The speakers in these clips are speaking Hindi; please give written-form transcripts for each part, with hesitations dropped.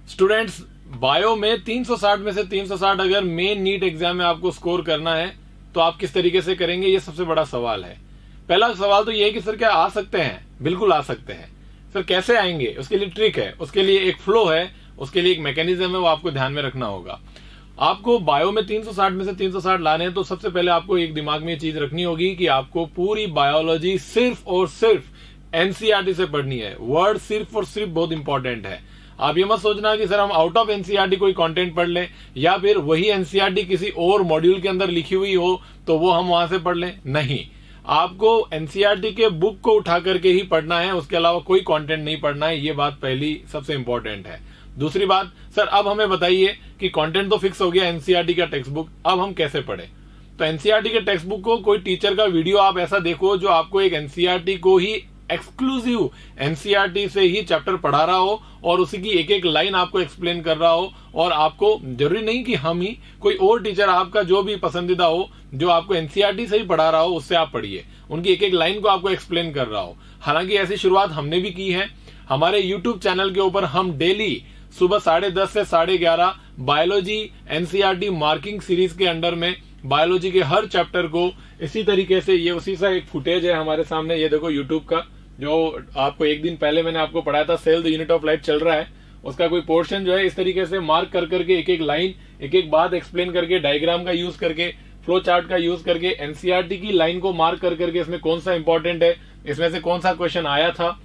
स्टूडेंट्स, बायो में 360 में से 360 अगर मेन नीट एग्जाम में आपको स्कोर करना है तो आप किस तरीके से करेंगे, ये सबसे बड़ा सवाल है। पहला सवाल तो ये है कि सर क्या आ सकते हैं? बिल्कुल आ सकते हैं। सर कैसे आएंगे? उसके लिए ट्रिक है, उसके लिए एक फ्लो है, उसके लिए एक मैकेनिज्म है, वो आपको ध्यान में रखना होगा। आपको बायो में 360 में से 360 लाने हैं तो सबसे पहले आपको एक दिमाग में ये चीज रखनी होगी कि आपको पूरी बायोलॉजी सिर्फ और सिर्फ एनसीईआरटी से पढ़नी है। वर्ड सिर्फ और सिर्फ बहुत इंपॉर्टेंट है। आप ये मत सोचना कि सर हम आउट ऑफ एनसीईआरटी कोई कंटेंट पढ़ लें या फिर वही एनसीईआरटी किसी और मॉड्यूल के अंदर लिखी हुई हो तो वो हम वहां से पढ़ लें। नहीं, आपको एनसीईआरटी के बुक को उठा करके ही पढ़ना है, उसके अलावा कोई कंटेंट नहीं पढ़ना है। ये बात पहली सबसे इंपॉर्टेंट है। दूसरी बात, सर अब हमें बताइए कि कंटेंट तो फिक्स हो गया एनसीईआरटी का टेक्स्ट बुक, अब हम कैसे पढ़े? तो एनसीईआरटी के टेक्स्ट बुक को कोई टीचर का वीडियो आप ऐसा देखो जो आपको एक एनसीईआरटी को ही एक्सक्लूसिव एनसीईआरटी से ही चैप्टर पढ़ा रहा हो और उसी की एक एक लाइन आपको एक्सप्लेन कर रहा हो। और आपको जरूरी नहीं कि हम ही, कोई और टीचर आपका जो भी पसंदीदा हो जो आपको एनसीईआरटी से ही पढ़ा रहा हो उससे आप पढ़िए, उनकी एक एक लाइन को आपको एक्सप्लेन कर रहा हो। हालांकि ऐसी शुरुआत हमने भी की है। हमारे यूट्यूब चैनल के ऊपर हम डेली सुबह 10:30 से 11:30 बायोलॉजी एनसीईआरटी मार्किंग सीरीज के अंडर में बायोलॉजी के हर चैप्टर को इसी तरीके से, ये उसी सा एक फुटेज है हमारे सामने, ये देखो यूट्यूब का, जो आपको एक दिन पहले मैंने आपको पढ़ाया था, cell the unit of life चल रहा है, उसका कोई पोर्शन जो है इस तरीके से मार्क कर करके एक एक लाइन, एक एक बात एक्सप्लेन करके, डायग्राम का यूज करके, फ्लो चार्ट का यूज करके, एनसीईआरटी की लाइन को मार्क कर करके इसमें कौन सा इंपॉर्टेंट है, इसमें से कौन सा क्वेश्चन आया था,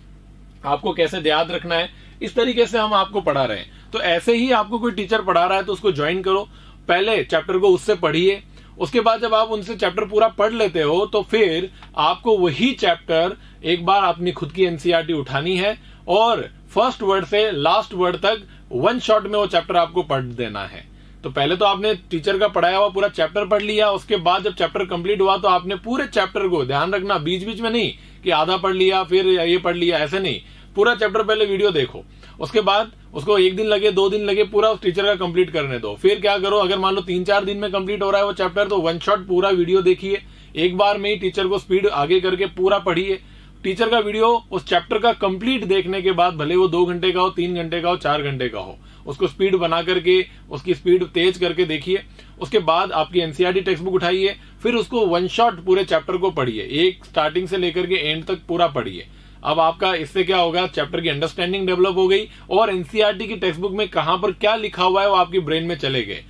आपको कैसे याद रखना है, इस तरीके से हम आपको पढ़ा रहे हैं। तो ऐसे ही आपको कोई टीचर पढ़ा रहा है तो उसको ज्वाइन करो, पहले चैप्टर को उससे पढ़िए, उसके बाद जब आप उनसे चैप्टर पूरा पढ़ लेते हो तो फिर आपको वही चैप्टर एक बार अपनी खुद की एनसीईआरटी उठानी है और फर्स्ट वर्ड से लास्ट वर्ड तक वन शॉट में वो चैप्टर आपको पढ़ देना है। तो पहले तो आपने टीचर का पढ़ाया हुआ पूरा चैप्टर पढ़ लिया, उसके बाद जब चैप्टर कंप्लीट हुआ तो आपने पूरे चैप्टर को, ध्यान रखना बीच बीच में नहीं कि आधा पढ़ लिया फिर ये पढ़ लिया, ऐसे नहीं, पूरा चैप्टर पहले वीडियो देखो, उसके बाद उसको 1 दिन लगे 2 दिन लगे पूरा उस टीचर का कंप्लीट करने दो। फिर क्या करो, अगर मान लो 3-4 दिन में कंप्लीट हो रहा है वो चैप्टर तो वन शॉट पूरा वीडियो देखिए, एक बार में ही टीचर को स्पीड आगे करके पूरा पढ़िए। टीचर का वीडियो उस चैप्टर का कंप्लीट देखने के बाद भले वो 2 घंटे का हो, 3 घंटे का हो, 4 घंटे का हो, उसको स्पीड बना करके उसकी स्पीड तेज करके देखिए। उसके बाद आपकी एनसीईआरटी टेक्स्ट बुक उठाइए, फिर उसको वन शॉट पूरे चैप्टर को पढ़िए, एक स्टार्टिंग से लेकर के एंड तक पूरा पढ़िए। अब आपका इससे क्या होगा, चैप्टर की अंडरस्टैंडिंग डेवलप हो गई और एनसीईआरटी की टेक्स्ट बुक में कहां पर क्या लिखा हुआ है वो आपकी ब्रेन में चले गए।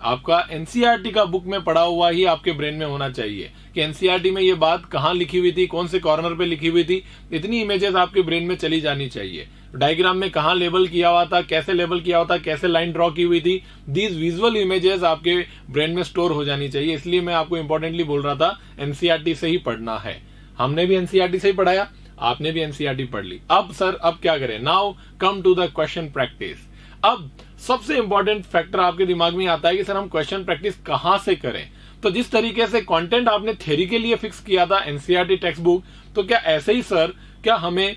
आपका एनसीईआरटी का बुक में पढ़ा हुआ ही आपके ब्रेन में होना चाहिए कि एनसीईआरटी में ये बात कहां लिखी हुई थी, कौन से कॉर्नर पे लिखी हुई थी, इतनी इमेजेस आपके ब्रेन में चली जानी चाहिए। डायग्राम में कहां लेबल किया हुआ था, कैसे लेबल किया हुआ था, कैसे लाइन ड्रॉ की हुई थी, दीज विजुअल इमेजेस आपके ब्रेन में स्टोर हो जानी चाहिए। इसलिए मैं आपको इंपॉर्टेंटली बोल रहा था एनसीईआरटी से ही पढ़ना है। हमने भी एनसीईआरटी से ही पढ़ाया, आपने भी एनसीईआरटी पढ़ ली। अब सर अब क्या करें? Now come to the question practice. अब सबसे इंपॉर्टेंट फैक्टर आपके दिमाग में आता है कि सर हम क्वेश्चन प्रैक्टिस कहां से करें। तो जिस तरीके से कंटेंट आपने थ्योरी के लिए फिक्स किया था एनसीईआरटी टेक्स्ट बुक, तो क्या ऐसे ही सर क्या हमें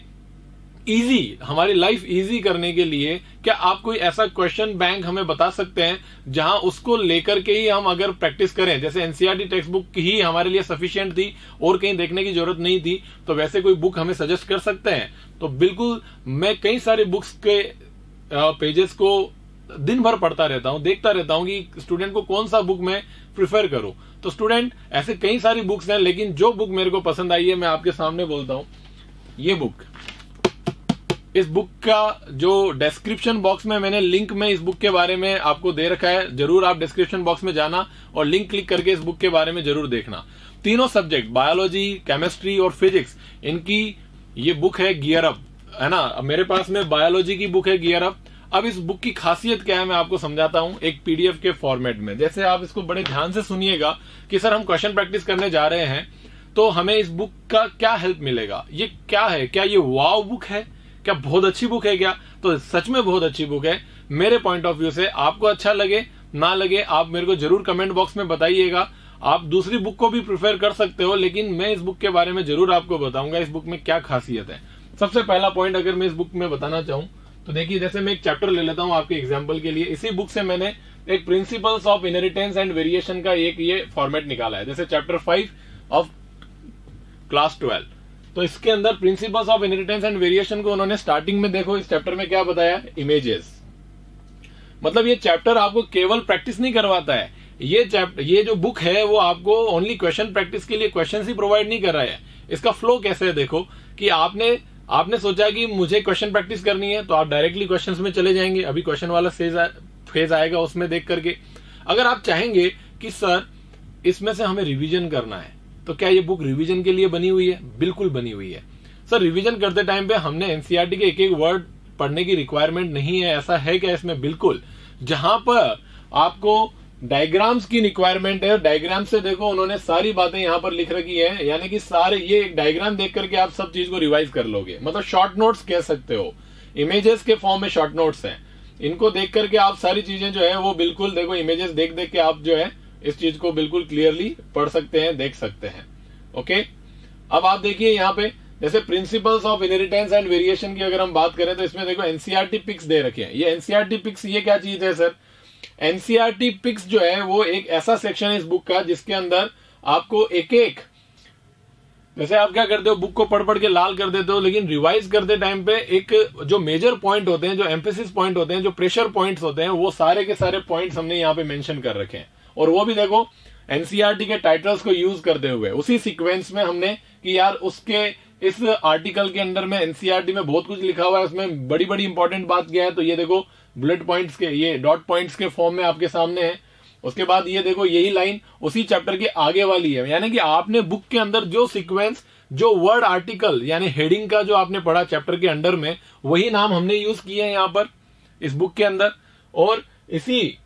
इजी, हमारी लाइफ इजी करने के लिए क्या आप कोई ऐसा क्वेश्चन बैंक हमें बता सकते हैं जहां उसको लेकर के ही हम अगर प्रैक्टिस करें, जैसे एनसीईआरटी टेक्स्ट बुक ही हमारे लिए सफिशिएंट थी और कहीं देखने की जरूरत नहीं थी, तो वैसे कोई बुक हमें सजेस्ट कर सकते हैं? तो बिल्कुल, मैं कई सारे बुक्स के पेजेस को दिन भर पढ़ता रहता हूं, देखता रहता हूं कि स्टूडेंट को कौन सा बुक मैं प्रिफर करूं। तो स्टूडेंट ऐसे कई सारी बुक्स हैं, लेकिन जो बुक मेरे को पसंद आई है मैं आपके सामने बोलता हूं, ये बुक। इस बुक का जो डिस्क्रिप्शन बॉक्स में मैंने लिंक में इस बुक के बारे में आपको दे रखा है, जरूर आप डिस्क्रिप्शन बॉक्स में जाना और लिंक क्लिक करके इस बुक के बारे में जरूर देखना। तीनों सब्जेक्ट बायोलॉजी, केमिस्ट्री और फिजिक्स, इनकी ये बुक है गियर अप, है ना। मेरे पास में बायोलॉजी की बुक है गियर अप। अब इस बुक की खासियत क्या है मैं आपको समझाता हूं एक पीडीएफ के फॉर्मेट में। जैसे आप इसको बड़े ध्यान से सुनिएगा कि सर हम क्वेश्चन प्रैक्टिस करने जा रहे हैं तो हमें इस बुक का क्या हेल्प मिलेगा, ये क्या है, क्या ये वाव बुक है, क्या बहुत अच्छी बुक है क्या? तो सच में बहुत अच्छी बुक है मेरे पॉइंट ऑफ व्यू से। आपको अच्छा लगे ना लगे आप मेरे को जरूर कमेंट बॉक्स में बताइएगा। आप दूसरी बुक को भी प्रिफर कर सकते हो, लेकिन मैं इस बुक के बारे में जरूर आपको बताऊंगा इस बुक में क्या खासियत है। सबसे पहला पॉइंट अगर मैं इस बुक में बताना चाहूं तो देखिए, जैसे मैं एक चैप्टर ले लेता हूं आपके एग्जांपल के लिए। इसी बुक से मैंने एक principles of inheritance and variation का एक ये फॉर्मेट निकाला है, जैसे चैप्टर 5 ऑफ क्लास 12। तो इसके अंदर principles of inheritance and variation को उन्होंने स्टार्टिंग में, देखो इस चैप्टर में क्या बताया, इमेजेस। मतलब ये चैप्टर आपको केवल प्रैक्टिस नहीं करवाता है, ये जो बुक है वो आपको ओनली क्वेश्चन प्रैक्टिस के लिए क्वेश्चन ही प्रोवाइड नहीं कर रहा है। इसका फ्लो कैसे है देखो, कि आपने सोचा कि मुझे क्वेश्चन प्रैक्टिस करनी है तो आप डायरेक्टली क्वेश्चंस में चले जाएंगे, अभी क्वेश्चन वाला फेज आएगा उसमें देख करके। अगर आप चाहेंगे कि सर इसमें से हमें रिवीजन करना है, तो क्या ये बुक रिवीजन के लिए बनी हुई है? बिल्कुल बनी हुई है सर। रिवीजन करते टाइम पे हमने एनसीईआरटी के एक एक वर्ड पढ़ने की रिक्वायरमेंट नहीं है, ऐसा है क्या इसमें? बिल्कुल। जहां पर आपको डायग्राम्स की रिक्वायरमेंट है, डायग्राम से देखो उन्होंने सारी बातें यहां पर लिख रखी है, यानी कि सारे ये एक डायग्राम देख करके आप सब चीज को रिवाइज कर लोगे। मतलब शॉर्ट नोट्स कह सकते हो, इमेजेस के फॉर्म में शॉर्ट नोट्स हैं। इनको देख करके आप सारी चीजें जो है वो बिल्कुल देखो, इमेजेस देख देख के आप जो है इस चीज को बिल्कुल क्लियरली पढ़ सकते हैं, देख सकते हैं। ओके, अब आप देखिए यहाँ पे जैसे principles of inheritance and variation की अगर हम बात करें तो इसमें देखो एनसीईआरटी पिक्स दे रखे हैं। ये एनसीईआरटी पिक्स ये क्या चीज है सर? एनसीईआरटी पिक्स जो है वो एक ऐसा सेक्शन है इस बुक का जिसके अंदर आपको एक एक, जैसे आप क्या करते हो बुक को पढ़ पढ़ के लाल कर देते हो, लेकिन रिवाइज करते टाइम पे एक जो मेजर पॉइंट होते हैं, जो एम्फेसिस पॉइंट होते हैं, जो प्रेशर पॉइंट्स होते हैं, वो सारे के सारे पॉइंट्स हमने यहाँ पे मेंशन कर रखे हैं। और वो भी देखो एनसीईआरटी के टाइटल्स को यूज करते हुए उसी सीक्वेंस में हमने कि यार उसके इस आर्टिकल के अंदर में एनसीईआरटी में बहुत कुछ लिखा हुआ है, उसमें बड़ी बड़ी इंपॉर्टेंट बात क्या है, तो ये देखो बुलेट पॉइंट्स के, ये डॉट पॉइंट्स के फॉर्म में आपके सामने है। उसके बाद ये देखो यही लाइन उसी चैप्टर के आगे वाली है, यानी कि आपने बुक के अंदर जो सीक्वेंस, जो वर्ड आर्टिकल यानी हेडिंग का जो आपने पढ़ा चैप्टर के अंडर में, वही नाम हमने यूज किए हैं यहाँ पर इस बुक के अंदर। और इसी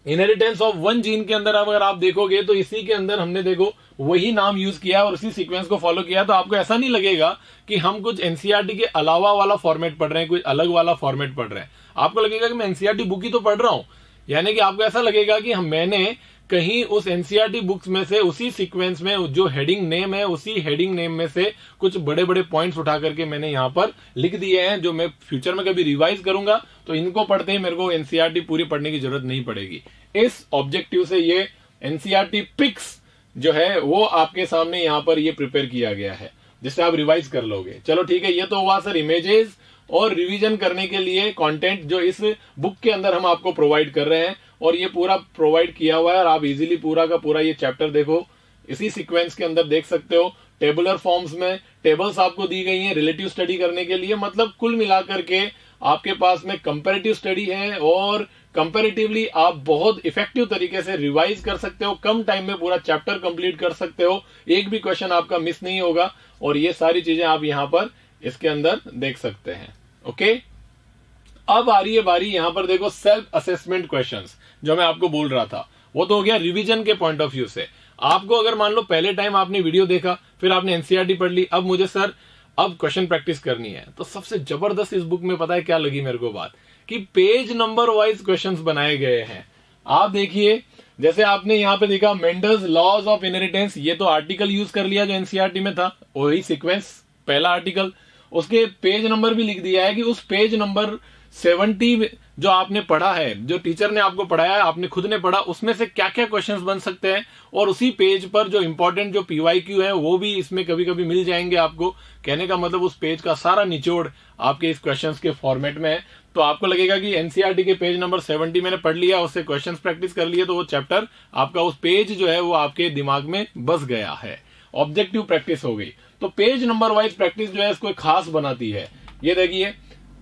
इनहेरिटेंस ऑफ वन जीन के अंदर अगर आप देखोगे तो इसी के अंदर हमने देखो वही नाम यूज किया और उसी सीक्वेंस को फॉलो किया। तो आपको ऐसा नहीं लगेगा कि हम कुछ एनसीईआरटी के अलावा वाला फॉर्मेट पढ़ रहे हैं, कुछ अलग वाला फॉर्मेट पढ़ रहे हैं। आपको लगेगा कि मैं एनसीईआरटी बुक ही तो पढ़ रहा हूं, यानी कि आपको ऐसा लगेगा कि मैंने कहीं उस एनसीईआरटी बुक्स में से उसी सीक्वेंस में जो हेडिंग नेम है, उसी हेडिंग नेम में से कुछ बड़े बड़े पॉइंट्स उठा करके मैंने यहाँ पर लिख दिए हैं, जो मैं फ्यूचर में कभी रिवाइज करूंगा तो इनको पढ़ते ही मेरे को एनसीईआरटी पूरी पढ़ने की जरूरत नहीं पड़ेगी। इस ऑब्जेक्टिव से ये एनसीईआरटी पिक्स जो है वो आपके सामने यहाँ पर ये प्रिपेयर किया गया है, जिससे आप रिवाइज कर लोगे। चलो ठीक है, ये तो हुआ सर इमेजेस और रिवीजन करने के लिए कंटेंट जो इस बुक के अंदर हम आपको प्रोवाइड कर रहे हैं, और ये पूरा प्रोवाइड किया हुआ है और आप इजीली पूरा का पूरा ये चैप्टर देखो इसी सीक्वेंस के अंदर देख सकते हो। टेबुलर फॉर्म्स में टेबल्स आपको दी गई हैं रिलेटिव स्टडी करने के लिए, मतलब कुल मिलाकर के आपके पास में कंपैरेटिव स्टडी है और कंपैरेटिवली आप बहुत इफेक्टिव तरीके से रिवाइज कर सकते हो, कम टाइम में पूरा चैप्टर कंप्लीट कर सकते हो, एक भी क्वेश्चन आपका मिस नहीं होगा। और ये सारी चीजें आप यहां पर इसके अंदर देख सकते हैं। ओके, अब आ रही है बारी यहां पर देखो सेल्फ असेसमेंट क्वेश्चंस, जो मैं आपको बोल रहा था वो तो हो गया रिवीजन के पॉइंट ऑफ व्यू से। आपको अगर मान लो पहले टाइम आपने वीडियो देखा, फिर आपने एनसीईआरटी पढ़ ली, अब मुझे सर अब क्वेश्चन प्रैक्टिस करनी है, तो सबसे जबरदस्त इस बुक में पता है क्या लगी मेरे को बात, कि पेज नंबर वाइज क्वेश्चंस बनाए गए हैं। आप देखिए जैसे आपने यहाँ पे देखा मेंडल्स लॉज ऑफ इनहेरिटेंस, ये तो आर्टिकल यूज कर लिया जो एनसीईआरटी में था, वही सीक्वेंस पहला आर्टिकल, उसके पेज नंबर भी लिख दिया है कि उस पेज नंबर 70 जो आपने पढ़ा है, जो टीचर ने आपको पढ़ाया है, आपने खुद ने पढ़ा, उसमें से क्या क्या क्वेश्चंस बन सकते हैं। और उसी पेज पर जो इंपॉर्टेंट जो पीवाईक्यू है वो भी इसमें कभी कभी मिल जाएंगे आपको। कहने का मतलब उस पेज का सारा निचोड़ आपके इस क्वेश्चंस के फॉर्मेट में है। तो आपको लगेगा कि एनसीईआरटी के पेज नंबर 70 मैंने पढ़ लिया, उससे क्वेश्चंस प्रैक्टिस कर लिए, तो वो चैप्टर आपका उस पेज जो है वो आपके दिमाग में बस गया है, ऑब्जेक्टिव प्रैक्टिस हो गई। तो पेज नंबर वाइज प्रैक्टिस जो है इसको खास बनाती है। ये देखिए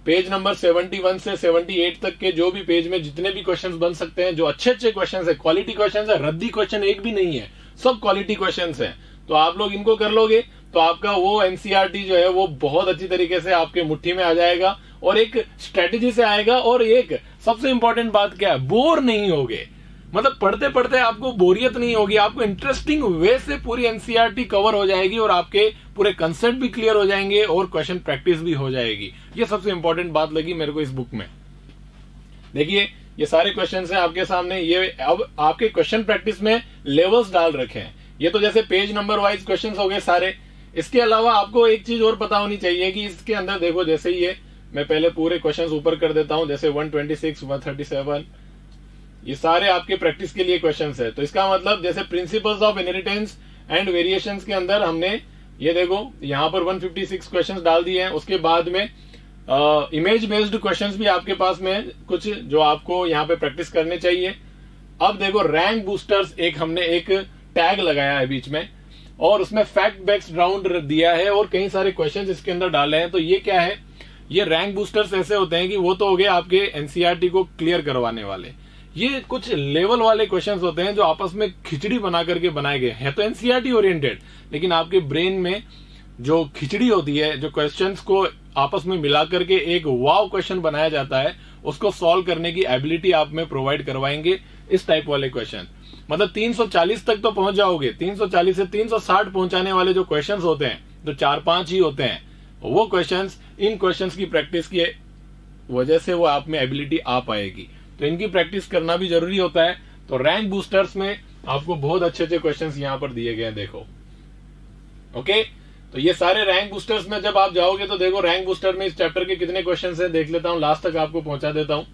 पेज नंबर 71 से 78 तक के जो भी पेज में जितने भी क्वेश्चंस बन सकते हैं, जो अच्छे अच्छे क्वेश्चंस है, क्वालिटी क्वेश्चंस है, रद्दी क्वेश्चन एक भी नहीं है, सब क्वालिटी क्वेश्चंस हैं। तो आप लोग इनको कर लोगे तो आपका वो एनसीईआरटी जो है वो बहुत अच्छी तरीके से आपके मुट्ठी में आ जाएगा और एक स्ट्रेटेजी से आएगा। और एक सबसे इंपॉर्टेंट बात क्या है, बोर नहीं होगे, मतलब पढ़ते पढ़ते आपको बोरियत नहीं होगी, आपको इंटरेस्टिंग वे से पूरी एनसीईआरटी कवर हो जाएगी और आपके पूरे कंसेप्ट भी क्लियर हो जाएंगे और क्वेश्चन प्रैक्टिस भी हो जाएगी। ये सबसे इंपॉर्टेंट बात लगी मेरे को इस बुक में। देखिए ये सारे क्वेश्चन है आपके सामने, ये अब आपके क्वेश्चन प्रैक्टिस में लेवल्स डाल रखे हैं। ये तो जैसे पेज नंबर वाइज क्वेश्चन हो गए सारे। इसके अलावा आपको एक चीज और पता होनी चाहिए कि इसके अंदर देखो, जैसे ये मैं पहले पूरे क्वेश्चन ऊपर कर देता हूं, जैसे 126, 137, ये सारे आपके प्रैक्टिस के लिए क्वेश्चंस है। तो इसका मतलब जैसे principles of inheritance and variations के अंदर हमने ये देखो यहाँ पर 156 क्वेश्चंस डाल दिए हैं। उसके बाद में इमेज बेस्ड क्वेश्चंस भी आपके पास में कुछ जो आपको यहाँ पे प्रैक्टिस करने चाहिए। अब देखो रैंक बूस्टर्स एक हमने एक टैग लगाया है बीच में और उसमें फैक्ट बेस्ड राउंड दिया है और कई सारे क्वेश्चंस इसके अंदर डाले हैं। तो ये क्या है, ये रैंक बूस्टर्स ऐसे होते हैं कि वो तो हो गए आपके एनसीईआरटी को क्लियर करवाने वाले। ये कुछ लेवल वाले क्वेश्चंस होते हैं जो आपस में खिचड़ी बना करके बनाए गए हैं, तो एनसीईआरटी ओरिएंटेड, लेकिन आपके ब्रेन में जो खिचड़ी होती है, जो क्वेश्चंस को आपस में मिला करके एक वाव क्वेश्चन बनाया जाता है, उसको सॉल्व करने की एबिलिटी आप में प्रोवाइड करवाएंगे इस टाइप वाले क्वेश्चन। मतलब 340 तक तो पहुंच जाओगे, 340 से 360 पहुंचाने वाले जो क्वेश्चंस होते हैं, जो 4-5 ही होते हैं, वो क्वेश्चंस, इन क्वेश्चंस की प्रैक्टिस की वजह से वो आप में एबिलिटी आ पाएगी। तो इनकी प्रैक्टिस करना भी जरूरी होता है। तो रैंक बूस्टर्स में आपको बहुत अच्छे अच्छे क्वेश्चंस यहां पर दिए गए हैं, देखो। ओके, तो ये सारे रैंक बूस्टर्स में जब आप जाओगे तो देखो रैंक बूस्टर में इस चैप्टर के कितने क्वेश्चंस हैं, देख लेता हूं, लास्ट तक आपको पहुंचा देता हूं।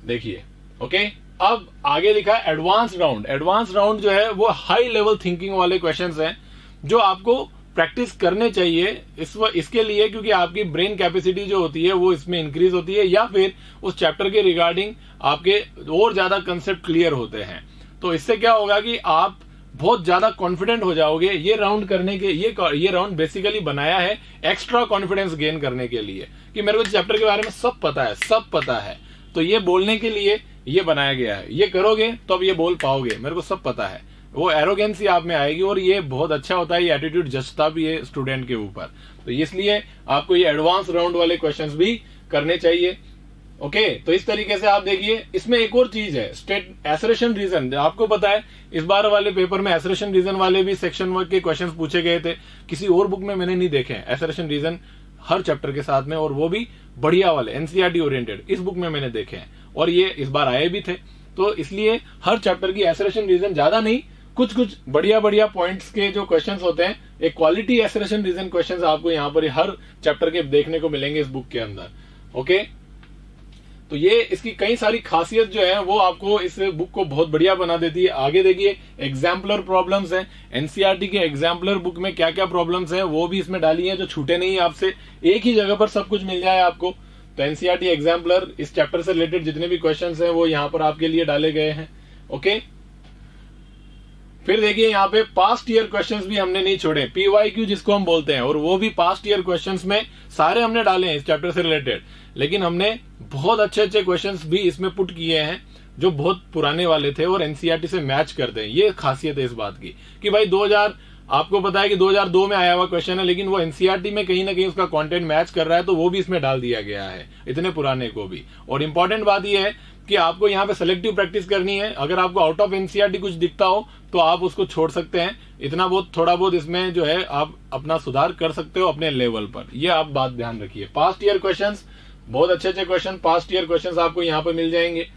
देखिए, ओके, अब आगे लिखा है एडवांस राउंड। एडवांस राउंड जो है वो हाई लेवल थिंकिंग वाले क्वेश्चंस हैं जो आपको प्रैक्टिस करने चाहिए इसके लिए, क्योंकि आपकी ब्रेन कैपेसिटी जो होती है वो इसमें इंक्रीज होती है, या फिर उस चैप्टर के रिगार्डिंग आपके और ज्यादा कंसेप्ट क्लियर होते हैं। तो इससे क्या होगा कि आप बहुत ज्यादा कॉन्फिडेंट हो जाओगे। ये राउंड करने के ये राउंड बेसिकली बनाया है एक्स्ट्रा कॉन्फिडेंस गेन करने के लिए, कि मेरे को चैप्टर के बारे में सब पता है, तो ये बोलने के लिए ये बनाया गया है। ये करोगे तो अब ये बोल पाओगे, मेरे को सब पता है, वो एरोगेंसी आप में आएगी और ये बहुत अच्छा होता है। ये एटीट्यूड जचता भी है स्टूडेंट के ऊपर, तो इसलिए आपको ये एडवांस राउंड वाले क्वेश्चंस भी करने चाहिए। ओके, तो इस तरीके से आप देखिए। इसमें एक और चीज है, स्टेट एसरेशन रीजन। आपको पता है इस बार वाले पेपर में एसरेशन रीजन वाले भी सेक्शन वर्क के क्वेश्चंस पूछे गए थे। किसी और बुक में मैंने नहीं देखे एसरेशन रीजन हर चैप्टर के साथ में, और वो भी बढ़िया वाले एनसीईआरटी ओरिएंटेड। इस बुक में मैंने देखे हैं और ये इस बार आए भी थे। तो इसलिए हर चैप्टर की एसरेशन रीजन ज्यादा नहीं, कुछ कुछ बढ़िया बढ़िया पॉइंट्स के जो क्वेश्चंस होते हैं, एक क्वालिटी एसरेशन रीजन क्वेश्चंस आपको यहाँ पर हर चैप्टर के देखने को मिलेंगे इस बुक के अंदर। ओके, तो ये इसकी कई सारी खासियत जो है वो आपको इस बुक को बहुत बढ़िया बना देती है। आगे देखिए एग्जाम्पलर प्रॉब्लम्स हैं। एनसीईआरटी के एग्जाम्पलर बुक में क्या क्या प्रॉब्लम्स हैं वो भी इसमें डाली है, जो छूटे नहीं आपसे, एक ही जगह पर सब कुछ मिल जाए आपको। तो एनसीईआरटी एग्जाम्पलर इस चैप्टर से रिलेटेड जितने भी क्वेश्चंस हैं वो यहाँ पर आपके लिए डाले गए हैं। ओके, फिर देखिए यहाँ पे पास्ट ईयर क्वेश्चंस भी हमने नहीं छोड़े, पीवाईक्यू जिसको हम बोलते हैं, और वो भी पास्ट ईयर क्वेश्चंस में सारे हमने डाले हैं इस चैप्टर से रिलेटेड। लेकिन हमने बहुत अच्छे अच्छे क्वेश्चंस भी इसमें पुट किए हैं जो बहुत पुराने वाले थे और एनसीईआरटी से मैच करते हैं। ये खासियत है इस बात की कि भाई 2000 आपको पता है कि 2002 में आया हुआ क्वेश्चन है, लेकिन वो एनसीईआरटी में कहीं ना कहीं उसका कंटेंट मैच कर रहा है, तो वो भी इसमें डाल दिया गया है, इतने पुराने को भी। और इंपॉर्टेंट बात यह है कि आपको यहाँ पे सेलेक्टिव प्रैक्टिस करनी है। अगर आपको आउट ऑफ एनसीईआरटी कुछ दिखता हो तो आप उसको छोड़ सकते हैं, इतना बहुत थोड़ा बहुत इसमें जो है आप अपना सुधार कर सकते हो अपने लेवल पर। ये आप बात ध्यान रखिए। पास्ट ईयर क्वेश्चंस, बहुत अच्छे अच्छे क्वेश्चन पास्ट ईयर क्वेश्चंस आपको यहाँ पर मिल जाएंगे।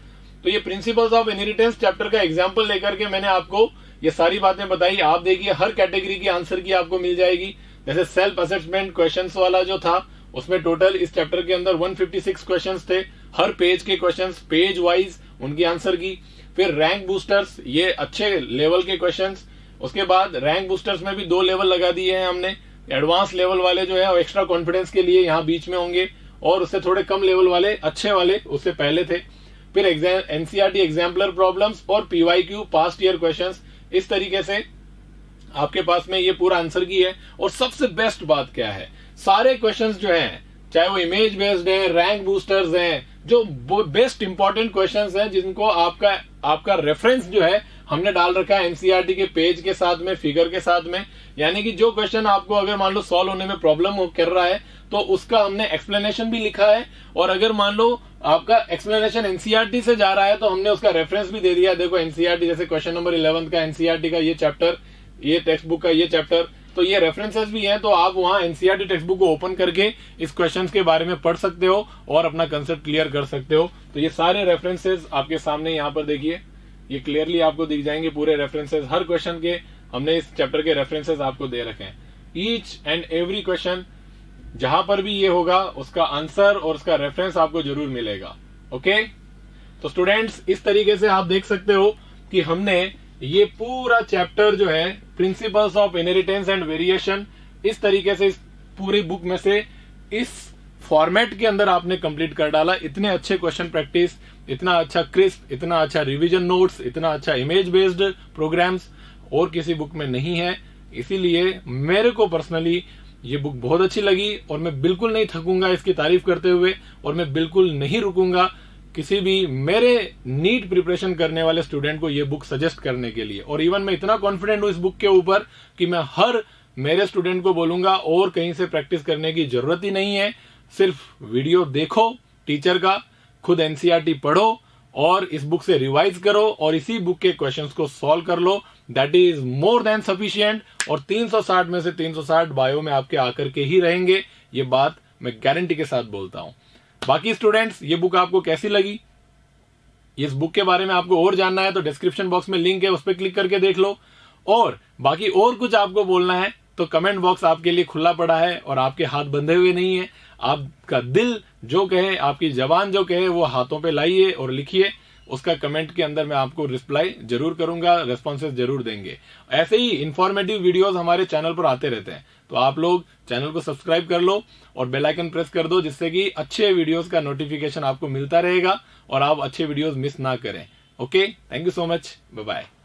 तो ये प्रिंसिपल्स ऑफ इनहेरिटेंस चैप्टर का एग्जाम्पल लेकर के मैंने आपको ये सारी बातें बताई। आप देखिए हर कैटेगरी की आंसर की आपको मिल जाएगी। जैसे सेल्फ असेसमेंट क्वेश्चंस वाला जो था, उसमें टोटल इस चैप्टर के अंदर 156 क्वेश्चंस थे, हर पेज के क्वेश्चंस पेज वाइज उनकी आंसर की। फिर रैंक बूस्टर्स, ये अच्छे लेवल के क्वेश्चंस। उसके बाद रैंक बूस्टर्स में भी 2 लेवल लगा दिए हैं हमने। एडवांस लेवल वाले जो है एक्स्ट्रा कॉन्फिडेंस के लिए यहाँ बीच में होंगे, और उससे थोड़े कम लेवल वाले अच्छे वाले उससे पहले थे। फिर एनसीईआरटी एग्जाम्पलर प्रॉब्लम्स और पीवाईक्यू पास्ट ईयर क्वेश्चंस, इस तरीके से आपके पास में ये पूरा आंसर की है। और सबसे बेस्ट बात क्या है, सारे क्वेश्चंस जो हैं, चाहे वो इमेज बेस्ड है, रैंक बूस्टर्स हैं, जो बेस्ट इंपॉर्टेंट क्वेश्चंस हैं, जिनको आपका रेफरेंस जो है हमने डाल रखा है एनसीईआरटी के पेज के साथ में, फिगर के साथ में। यानी कि जो क्वेश्चन आपको अगर मान लो सॉल्व होने में प्रॉब्लम कर रहा है तो उसका हमने एक्सप्लेनेशन भी लिखा है, और अगर मान लो आपका एक्सप्लेनेशन एनसीईआरटी से जा रहा है तो हमने उसका रेफरेंस भी दे दिया। देखो एनसीईआरटी, जैसे क्वेश्चन नंबर 11 का एनसीईआरटी का ये चैप्टर, ये टेक्स्ट बुक का ये चैप्टर, तो ये रेफरेंसेस भी हैं। तो आप वहां एनसीईआरटी टेक्स्ट बुक को ओपन करके इस क्वेश्चंस के बारे में पढ़ सकते हो और अपना कंसेप्ट क्लियर कर सकते हो। तो ये सारे रेफरेंसेस आपके सामने यहाँ पर देखिए, ये क्लियरली आपको दिख जाएंगे पूरे रेफरेंसेस। हर क्वेश्चन के हमने इस चैप्टर के रेफरेंसेस आपको दे रखे हैं। ईच एंड एवरी क्वेश्चन जहां पर भी ये होगा उसका आंसर और उसका रेफरेंस आपको जरूर मिलेगा। ओके, तो स्टूडेंट्स इस तरीके से आप देख सकते हो कि हमने ये पूरा चैप्टर जो है principles of inheritance and variation इस तरीके से इस पूरी बुक में से इस फॉर्मेट के अंदर आपने कंप्लीट कर डाला। इतने अच्छे क्वेश्चन प्रैक्टिस, इतना अच्छा क्रिस्प, इतना अच्छा रिवीजन नोट्स, इतना अच्छा इमेज बेस्ड प्रोग्राम्स और किसी बुक में नहीं है। इसीलिए मेरे को पर्सनली ये बुक बहुत अच्छी लगी और मैं बिल्कुल नहीं थकूंगा इसकी तारीफ करते हुए, और मैं बिल्कुल नहीं रुकूंगा किसी भी मेरे नीट प्रिपरेशन करने वाले स्टूडेंट को ये बुक सजेस्ट करने के लिए। और इवन मैं इतना कॉन्फिडेंट हूं इस बुक के ऊपर कि मैं हर मेरे स्टूडेंट को बोलूंगा और कहीं से प्रैक्टिस करने की जरूरत ही नहीं है, सिर्फ वीडियो देखो टीचर का, खुद एनसीईआरटी पढ़ो और इस बुक से रिवाइज करो और इसी बुक के क्वेश्चंस को सॉल्व कर लो। That is more than sufficient. और 360 में से 360 बायो में आपके आकर के ही रहेंगे, ये बात मैं गारंटी के साथ बोलता हूं। बाकी स्टूडेंट्स, ये बुक आपको कैसी लगी? इस बुक के बारे में आपको और जानना है तो डिस्क्रिप्शन बॉक्स में लिंक है, उस पर क्लिक करके देख लो। और बाकी और कुछ आपको बोलना है तो कमेंट बॉक्स आपके लिए खुला पड़ा है और आपके हाथ बंधे हुए नहीं है। आपका दिल जो कहे, आपकी जबान जो कहे वो हाथों पे लाइए और लिखिए, उसका कमेंट के अंदर मैं आपको रिप्लाई जरूर करूंगा, रेस्पॉन्सेस जरूर देंगे। ऐसे ही इंफॉर्मेटिव वीडियोस हमारे चैनल पर आते रहते हैं, तो आप लोग चैनल को सब्सक्राइब कर लो और बेल आइकन प्रेस कर दो, जिससे कि अच्छे वीडियोस का नोटिफिकेशन आपको मिलता रहेगा और आप अच्छे वीडियोस मिस ना करें। Okay, thank you so much, bye bye.